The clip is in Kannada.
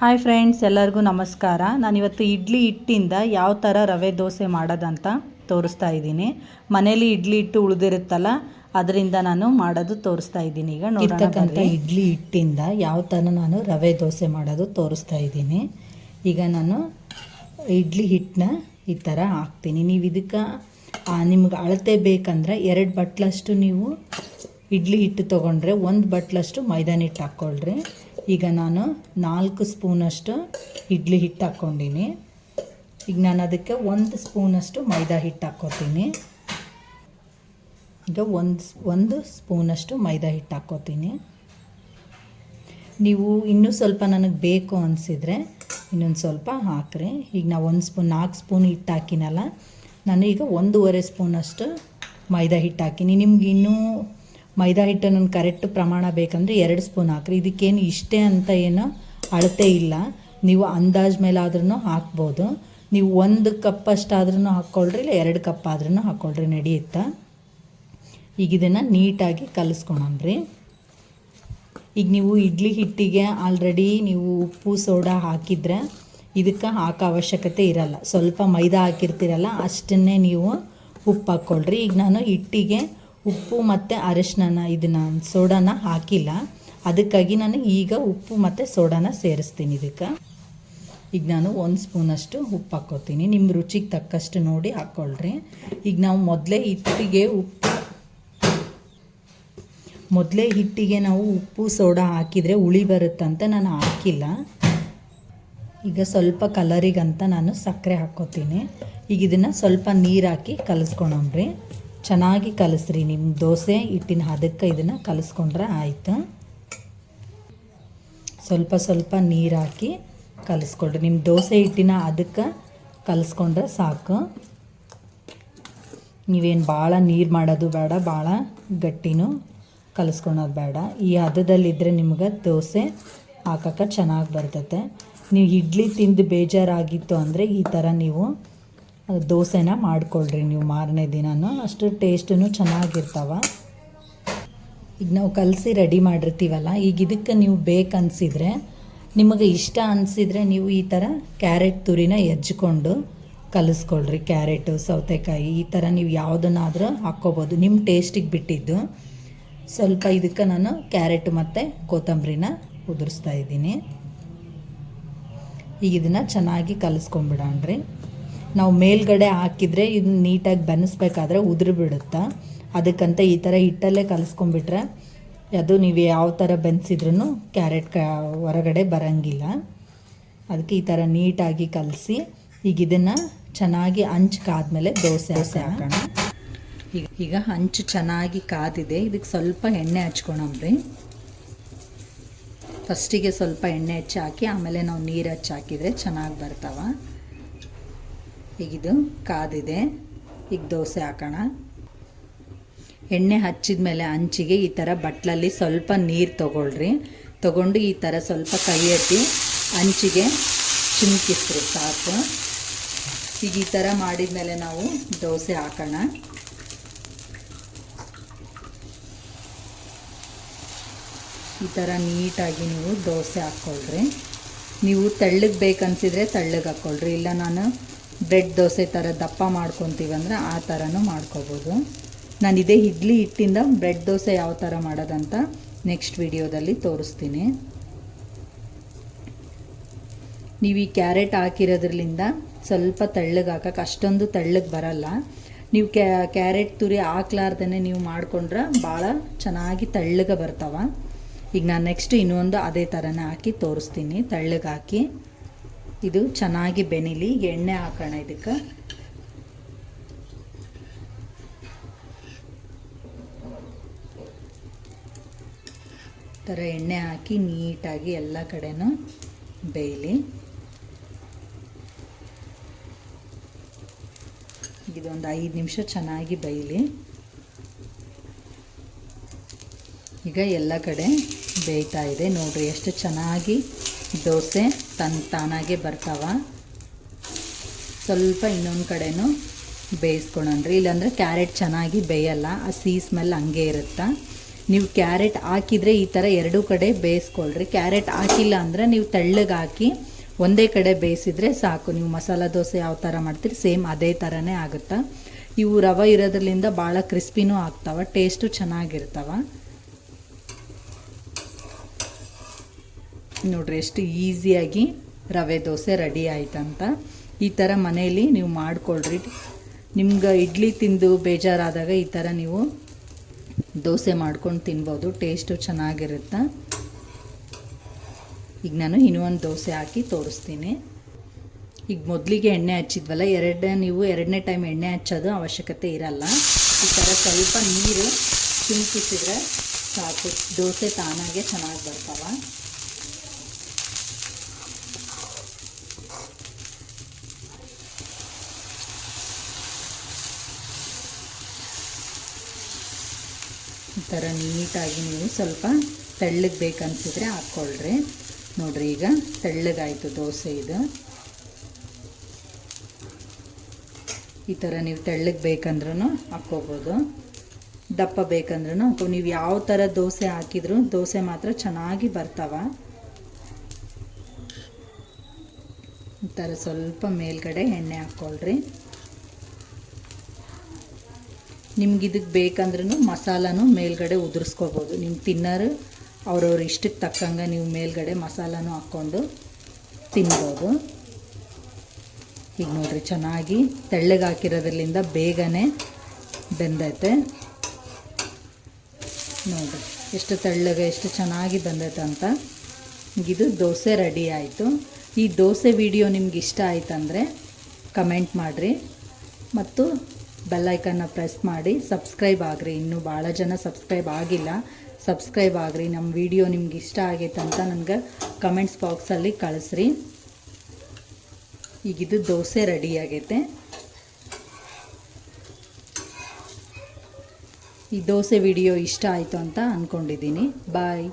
ಹಾಯ್ ಫ್ರೆಂಡ್ಸ್, ಎಲ್ಲರಿಗೂ ನಮಸ್ಕಾರ. ನಾನಿವತ್ತು ಇಡ್ಲಿ ಹಿಟ್ಟಿಂದ ಯಾವ ಥರ ರವೆ ದೋಸೆ ಮಾಡೋದಂತ ತೋರಿಸ್ತಾ ಇದ್ದೀನಿ. ಮನೇಲಿ ಇಡ್ಲಿ ಹಿಟ್ಟು ಉಳಿದಿರುತ್ತಲ್ಲ, ಅದರಿಂದ ನಾನು ಮಾಡೋದು ತೋರಿಸ್ತಾ ಇದ್ದೀನಿ. ಈಗ ನೋಡತಕ್ಕಂಥ ಇಡ್ಲಿ ಹಿಟ್ಟಿಂದ ಯಾವ ಥರ ನಾನು ರವೆ ದೋಸೆ ಮಾಡೋದು ತೋರಿಸ್ತಾ ಇದ್ದೀನಿ. ಈಗ ನಾನು ಇಡ್ಲಿ ಹಿಟ್ಟನ್ನ ಈ ಥರ ಹಾಕ್ತೀನಿ. ನೀವು ಇದಕ್ಕೆ ನಿಮ್ಗೆ ಅಳತೆ ಬೇಕಂದ್ರೆ 2 ಬಟ್ಲಷ್ಟು ನೀವು ಇಡ್ಲಿ ಹಿಟ್ಟು ತೊಗೊಂಡ್ರೆ 1 ಬಟ್ಲಷ್ಟು ಮೈದಾನ ಹಿಟ್ಟು ಹಾಕ್ಕೊಳ್ರಿ. ಈಗ ನಾನು 4 ಸ್ಪೂನಷ್ಟು ಇಡ್ಲಿ ಹಿಟ್ಟು ಹಾಕ್ಕೊಂಡಿನಿ. ಈಗ ನಾನು ಅದಕ್ಕೆ 1 ಸ್ಪೂನಷ್ಟು ಮೈದಾ ಹಿಟ್ಟು ಹಾಕ್ಕೋತೀನಿ. ಈಗ ಒಂದು ಸ್ಪೂನಷ್ಟು ಮೈದಾ ಹಿಟ್ಟು ಹಾಕ್ಕೋತೀನಿ. ನೀವು ಇನ್ನೂ ಸ್ವಲ್ಪ ನನಗೆ ಬೇಕು ಅನಿಸಿದರೆ ಇನ್ನೊಂದು ಸ್ವಲ್ಪ ಹಾಕ್ರಿ. ಈಗ ನಾವು 4 ಸ್ಪೂನ್ ಹಿಟ್ಟು ಹಾಕಿನಲ್ಲ, ನಾನು ಈಗ 1.5 ಸ್ಪೂನಷ್ಟು ಮೈದಾ ಹಿಟ್ಟು ಹಾಕಿನಿ. ನಿಮ್ಗೆ ಇನ್ನೂ ಮೈದಾ ಹಿಟ್ಟು ನನ್ನ ಕರೆಕ್ಟ್ ಪ್ರಮಾಣ ಬೇಕಂದರೆ 2 ಸ್ಪೂನ್ ಹಾಕ್ರಿ. ಇದಕ್ಕೇನು ಇಷ್ಟೇ ಅಂತ ಏನೋ ಅಳತೆ ಇಲ್ಲ, ನೀವು ಅಂದಾಜು ಮೇಲೆ ಆದ್ರೂ ಹಾಕ್ಬೋದು. ನೀವು 1 ಕಪ್ ಅಷ್ಟಾದ್ರೂ ಹಾಕ್ಕೊಳ್ರಿ, ಇಲ್ಲ 2 ಕಪ್ ಆದ್ರೂ ಹಾಕ್ಕೊಳ್ರಿ, ನಡೆಯುತ್ತಾ. ಈಗ ಇದನ್ನು ನೀಟಾಗಿ ಕಲಿಸ್ಕೊಳಮ್ರಿ. ಈಗ ನೀವು ಇಡ್ಲಿ ಹಿಟ್ಟಿಗೆ ಆಲ್ರೆಡಿ ನೀವು ಉಪ್ಪು ಸೋಡಾ ಹಾಕಿದರೆ ಇದಕ್ಕೆ ಹಾಕೋ ಅವಶ್ಯಕತೆ ಇರಲ್ಲ. ಸ್ವಲ್ಪ ಮೈದಾ ಹಾಕಿರ್ತೀರಲ್ಲ, ಅಷ್ಟನ್ನೇ ನೀವು ಉಪ್ಪು ಹಾಕ್ಕೊಳ್ರಿ. ಈಗ ನಾನು ಹಿಟ್ಟಿಗೆ ಉಪ್ಪು ಮತ್ತು ಅರಿಶಿನ ಇದನ್ನು ಸೋಡಾನ ಹಾಕಿಲ್ಲ, ಅದಕ್ಕಾಗಿ ನಾನು ಈಗ ಉಪ್ಪು ಮತ್ತು ಸೋಡಾನ ಸೇರಿಸ್ತೀನಿ. ಇದಕ್ಕೆ ಈಗ ನಾನು 1 ಸ್ಪೂನಷ್ಟು ಉಪ್ಪು ಹಾಕ್ಕೋತೀನಿ. ನಿಮ್ಮ ರುಚಿಗೆ ತಕ್ಕಷ್ಟು ನೋಡಿ ಹಾಕ್ಕೊಳ್ರಿ. ಈಗ ನಾವು ಮೊದಲೇ ಹಿಟ್ಟಿಗೆ ನಾವು ಉಪ್ಪು ಸೋಡಾ ಹಾಕಿದರೆ ಹುಳಿ ಬರುತ್ತಂತ ನಾನು ಹಾಕಿಲ್ಲ. ಈಗ ಸ್ವಲ್ಪ ಕಲರಿಗಂತ ನಾನು ಸಕ್ಕರೆ ಹಾಕ್ಕೋತೀನಿ. ಈಗ ಇದನ್ನು ಸ್ವಲ್ಪ ನೀರು ಹಾಕಿ ಕಲಿಸ್ಕೊಳಮ್ರಿ. ಚೆನ್ನಾಗಿ ಕಲಿಸ್ರಿ. ನಿಮ್ಮ ದೋಸೆ ಹಿಟ್ಟಿನ ಹದಕ್ಕೆ ಇದನ್ನು ಕಲಿಸ್ಕೊಂಡ್ರೆ ಆಯಿತು. ಸ್ವಲ್ಪ ನೀರು ಹಾಕಿ ಕಲಿಸ್ಕೊಳ್ರಿ. ನಿಮ್ಮ ದೋಸೆ ಹಿಟ್ಟಿನ ಹದಕ್ಕೆ ಕಲಿಸ್ಕೊಂಡ್ರೆ ಸಾಕು. ನೀವೇನು ಭಾಳ ನೀರು ಮಾಡೋದು ಬೇಡ, ಭಾಳ ಗಟ್ಟಿನೂ ಕಲಿಸ್ಕೊಳೋದು ಬೇಡ. ಈ ಹದದಲ್ಲಿದ್ದರೆ ನಿಮ್ಗೆ ದೋಸೆ ಹಾಕೋಕ್ಕೆ ಚೆನ್ನಾಗಿ ಬರ್ತತೆ. ನೀವು ಇಡ್ಲಿ ತಿಂದು ಬೇಜಾರಾಗಿತ್ತು ಅಂದರೆ ಈ ಥರ ನೀವು ದೋಸೆನ ಮಾಡ್ಕೊಳ್ರಿ. ನೀವು ಮಾರನೇ ದಿನವೂ ಅಷ್ಟು ಟೇಸ್ಟೂ ಚೆನ್ನಾಗಿರ್ತಾವ. ಈಗ ನಾವು ಕಲಸಿ ರೆಡಿ ಮಾಡಿರ್ತೀವಲ್ಲ, ಈಗ ಇದಕ್ಕೆ ನೀವು ಬೇಕನ್ಸಿದ್ರೆ, ನಿಮಗೆ ಇಷ್ಟ ಅನಿಸಿದರೆ ನೀವು ಈ ಥರ ಕ್ಯಾರೆಟ್ ತುರಿನ ಹೆಚ್ಕೊಂಡು ಕಲಿಸ್ಕೊಳ್ರಿ. ಕ್ಯಾರೆಟು, ಸೌತೆಕಾಯಿ ಈ ಥರ ನೀವು ಯಾವುದನ್ನಾದರೂ ಹಾಕ್ಕೋಬೋದು, ನಿಮ್ಮ ಟೇಸ್ಟಿಗೆ ಬಿಟ್ಟಿದ್ದು. ಸ್ವಲ್ಪ ಇದಕ್ಕೆ ನಾನು ಕ್ಯಾರೆಟ್ ಮತ್ತು ಕೊತ್ತಂಬರಿನ ಉದುರಿಸ್ತಾ ಇದ್ದೀನಿ. ಈಗ ಇದನ್ನು ಚೆನ್ನಾಗಿ ಕಲಿಸ್ಕೊಂಬಿಡೋಣ್ರಿ. ನಾವು ಮೇಲ್ಗಡೆ ಹಾಕಿದರೆ ಇದನ್ನ ನೀಟಾಗಿ ಬೆನೆಸ್ಬೇಕಾದ್ರೆ ಉದುರು ಬಿಡುತ್ತಾ, ಅದಕ್ಕಂತ ಈ ಥರ ಹಿಟ್ಟಲ್ಲೇ ಕಲಿಸ್ಕೊಂಬಿಟ್ರೆ ಅದು ನೀವು ಯಾವ ಥರ ಬೆನೆಸಿದ್ರೂ ಕ್ಯಾರೆಟ್ ಹೊರಗಡೆ ಬರೋಂಗಿಲ್ಲ. ಅದಕ್ಕೆ ಈ ಥರ ನೀಟಾಗಿ ಕಲಸಿ ಈಗ ಇದನ್ನು ಚೆನ್ನಾಗಿ ಹಂಚು ಕಾದ್ಮೇಲೆ ದೋಸೆ ಹಾಕೋಣ. ಈಗ ಹಂಚು ಚೆನ್ನಾಗಿ ಕಾದಿದೆ. ಇದಕ್ಕೆ ಸ್ವಲ್ಪ ಎಣ್ಣೆ ಹಚ್ಕೊಳಮ್ರಿ. ಫಸ್ಟಿಗೆ ಸ್ವಲ್ಪ ಎಣ್ಣೆ ಹಚ್ಚಿ ಹಾಕಿ ಆಮೇಲೆ ನಾವು ನೀರು ಹಚ್ಚಿ ಹಾಕಿದರೆ ಚೆನ್ನಾಗಿ ಬರ್ತಾವ. ಈಗಿದು ಕಾದಿದೆ. ಈಗ ದೋಸೆ ಹಾಕೋಣ. ಎಣ್ಣೆ ಹಚ್ಚಿದ ಮೇಲೆ ಹಂಚಿಗೆ ಈ ಥರ ಬಟ್ಲಲ್ಲಿ ಸ್ವಲ್ಪ ನೀರು ತೊಗೊಂಡು ಈ ಥರ ಸ್ವಲ್ಪ ಕೈ ಎತ್ತಿ ಹಂಚಿಗೆ ಚಿಮ್ಕಿಸ್ರಿ ಸಾಕು. ಈಗ ಈ ಥರ ಮಾಡಿದ ಮೇಲೆ ನಾವು ದೋಸೆ ಹಾಕೋಣ. ಈ ಥರ ನೀಟಾಗಿ ನೀವು ದೋಸೆ ಹಾಕ್ಕೊಳ್ರಿ. ನೀವು ತೆಳ್ಳಗೆ ಬೇಕನ್ಸಿದ್ರೆ ತೆಳ್ಳಗೆ ಹಾಕ್ಕೊಳ್ರಿ, ಇಲ್ಲ ನಾನು ಬ್ರೆಡ್ ದೋಸೆ ಥರ ದಪ್ಪ ಮಾಡ್ಕೊತೀವಂದ್ರೆ ಆ ಥರನೂ ಮಾಡ್ಕೋಬೋದು. ನಾನು ಇದೇ ಇಡ್ಲಿ ಹಿಟ್ಟಿಂದ ಬ್ರೆಡ್ ದೋಸೆ ಯಾವ ಥರ ಮಾಡೋದಂತ ನೆಕ್ಸ್ಟ್ ವಿಡಿಯೋದಲ್ಲಿ ತೋರಿಸ್ತೀನಿ. ನೀವು ಈ ಕ್ಯಾರೆಟ್ ಹಾಕಿರೋದ್ರಿಂದ ಸ್ವಲ್ಪ ತೆಳ್ಳಗೆ ಹಾಕೋಕ್ಕೆ ಅಷ್ಟೊಂದು ತೆಳ್ಳಗೆ ಬರಲ್ಲ. ನೀವು ಕ್ಯಾರೆಟ್ ತುರಿ ಹಾಕ್ಲಾರ್ದೇ ನೀವು ಮಾಡಿಕೊಂಡ್ರೆ ಭಾಳ ಚೆನ್ನಾಗಿ ತೆಳ್ಳಗೆ ಬರ್ತಾವ. ಈಗ ನಾನು ನೆಕ್ಸ್ಟ್ ಇನ್ನೊಂದು ಅದೇ ಥರನೇ ಹಾಕಿ ತೋರಿಸ್ತೀನಿ. ತೆಳ್ಳಗೆ ಹಾಕಿ ಇದು ಚೆನ್ನಾಗಿ ಬೆನಿಲಿ. ಈಗ ಎಣ್ಣೆ ಹಾಕೋಣ. ಇದಕ್ಕೆ ಥರ ಎಣ್ಣೆ ಹಾಕಿ ನೀಟಾಗಿ ಎಲ್ಲ ಕಡೆನೂ ಬೇಯಲಿ. ಇದೊಂದು 5 ನಿಮಿಷ ಚೆನ್ನಾಗಿ ಬೇಯಲಿ. ಈಗ ಎಲ್ಲ ಕಡೆ ಬೇಯ್ತಾ ಇದೆ ನೋಡಿರಿ, ಎಷ್ಟು ಚೆನ್ನಾಗಿ ದೋಸೆ ತಾನಾಗೆ ಬರ್ತಾವ. ಸ್ವಲ್ಪ ಇನ್ನೊಂದು ಕಡೆನೂ ಬೇಯಿಸ್ಕೊಳಣ್ರಿ, ಇಲ್ಲಾಂದರೆ ಕ್ಯಾರೆಟ್ ಚೆನ್ನಾಗಿ ಬೇಯಲ್ಲ, ಆ ಸಿಹಿ ಸ್ಮೆಲ್ ಹಂಗೆ ಇರುತ್ತೆ. ನೀವು ಕ್ಯಾರೆಟ್ ಹಾಕಿದರೆ ಈ ಥರ ಎರಡೂ ಕಡೆ ಬೇಯಿಸ್ಕೊಳ್ರಿ. ಕ್ಯಾರೆಟ್ ಹಾಕಿಲ್ಲ ಅಂದರೆ ನೀವು ತೆಳ್ಳಗೆ ಹಾಕಿ ಒಂದೇ ಕಡೆ ಬೇಯಿಸಿದರೆ ಸಾಕು. ನೀವು ಮಸಾಲ ದೋಸೆ ಯಾವ ಥರ ಮಾಡ್ತೀರಿ ಸೇಮ್ ಅದೇ ಥರನೇ ಆಗುತ್ತೆ. ಇವು ರವೆ ಇರೋದ್ರಿಂದ ಭಾಳ ಕ್ರಿಸ್ಪಿನೂ ಆಗ್ತಾವೆ, ಟೇಸ್ಟು ಚೆನ್ನಾಗಿರ್ತಾವೆ. ನೋಡ್ರಿ ಎಷ್ಟು ಈಸಿಯಾಗಿ ರವೆ ದೋಸೆ ರೆಡಿ ಆಯ್ತಂತ. ಈ ಥರ ಮನೆಯಲ್ಲಿ ನೀವು ಮಾಡಿಕೊಳ್ರಿ. ನಿಮ್ಗೆ ಇಡ್ಲಿ ತಿಂದು ಬೇಜಾರಾದಾಗ ಈ ಥರ ನೀವು ದೋಸೆ ಮಾಡ್ಕೊಂಡು ತಿನ್ಬೋದು, ಟೇಸ್ಟು ಚೆನ್ನಾಗಿರುತ್ತೆ. ಈಗ ನಾನು ಇನ್ನೊಂದು ದೋಸೆ ಹಾಕಿ ತೋರಿಸ್ತೀನಿ. ಈಗ ಮೊದಲಿಗೆ ಎಣ್ಣೆ ಹಚ್ಚಿದ್ವಲ್ಲ, ಎರಡನೇ ಟೈಮ್ ಎಣ್ಣೆ ಹಚ್ಚೋದು ಅವಶ್ಯಕತೆ ಇರಲ್ಲ. ಈ ಥರ ಸ್ವಲ್ಪ ನೀರು ಚಿಮುಕಿಸಿದ್ರೆ ಸಾಕು, ದೋಸೆ ತಾನಾಗೆ ಚೆನ್ನಾಗಿ ಬರ್ತಾವೆ. ಈ ಥರ ನೀಟಾಗಿ ನೀವು ಸ್ವಲ್ಪ ತೆಳ್ಳಗೆ ಬೇಕನ್ಸಿದ್ರೆ ಹಾಕ್ಕೊಳ್ರಿ. ನೋಡಿರಿ ಈಗ ತೆಳ್ಳಗಾಯಿತು ದೋಸೆ ಇದು. ಈ ಥರ ನೀವು ತೆಳ್ಳಗೆ ಬೇಕಂದ್ರೂ ಹಾಕ್ಕೋಬೋದು, ದಪ್ಪ ಬೇಕಂದ್ರೂ ನೀವು ಯಾವ ಥರ ದೋಸೆ ಹಾಕಿದ್ರು ದೋಸೆ ಮಾತ್ರ ಚೆನ್ನಾಗಿ ಬರ್ತಾವೆ. ಈ ಥರ ಸ್ವಲ್ಪ ಮೇಲ್ಗಡೆ ಎಣ್ಣೆ ಹಾಕ್ಕೊಳ್ರಿ. ನಿಮ್ಗೆ ಇದಕ್ಕೆ ಬೇಕಂದ್ರೂ ಮಸಾಲನೂ ಮೇಲ್ಗಡೆ ಉದುರಿಸ್ಕೋಬೋದು. ನಿಮ್ಮ ತಿನ್ನೋರು ಅವ್ರವ್ರ ಇಷ್ಟಕ್ಕೆ ತಕ್ಕಂಗೆ ನೀವು ಮೇಲ್ಗಡೆ ಮಸಾಲನೂ ಹಾಕ್ಕೊಂಡು ತಿನ್ಬೋದು. ಈಗ ನೋಡಿರಿ ಚೆನ್ನಾಗಿ ತೆಳ್ಳಗೆ ಹಾಕಿರೋದ್ರಿಂದ ಬೇಗನೆ ಬೆಂದೈತೆ. ನೋಡಿರಿ ಎಷ್ಟು ತೆಳ್ಳಗೆ ಎಷ್ಟು ಚೆನ್ನಾಗಿ ಬಂದೈತೆ ಅಂತ. ಇದು ದೋಸೆ ರೆಡಿ ಆಯಿತು. ಈ ದೋಸೆ ವಿಡಿಯೋ ನಿಮ್ಗೆ ಇಷ್ಟ ಆಯ್ತಂದರೆ ಕಮೆಂಟ್ ಮಾಡಿರಿ ಮತ್ತು ಬೆಲ್ಲೈಕನ್ನ ಪ್ರೆಸ್ ಮಾಡಿ ಸಬ್ಸ್ಕ್ರೈಬ್ ಆಗಿರಿ. ಇನ್ನೂ ಭಾಳ ಜನ ಸಬ್ಸ್ಕ್ರೈಬ್ ಆಗಿಲ್ಲ, ಸಬ್ಸ್ಕ್ರೈಬ್ ಆಗಿರಿ. ನಮ್ಮ ವಿಡಿಯೋ ನಿಮ್ಗೆ ಇಷ್ಟ ಆಗೈತೆ ಅಂತ ನನಗೆ ಕಮೆಂಟ್ಸ್ ಬಾಕ್ಸಲ್ಲಿ ಕಳಿಸ್ರಿ. ಈಗಿದು ದೋಸೆ ರೆಡಿ ಆಗೈತೆ. ಈ ದೋಸೆ ವಿಡಿಯೋ ಇಷ್ಟ ಆಯಿತು ಅಂತ ಅಂದ್ಕೊಂಡಿದ್ದೀನಿ. ಬಾಯ್.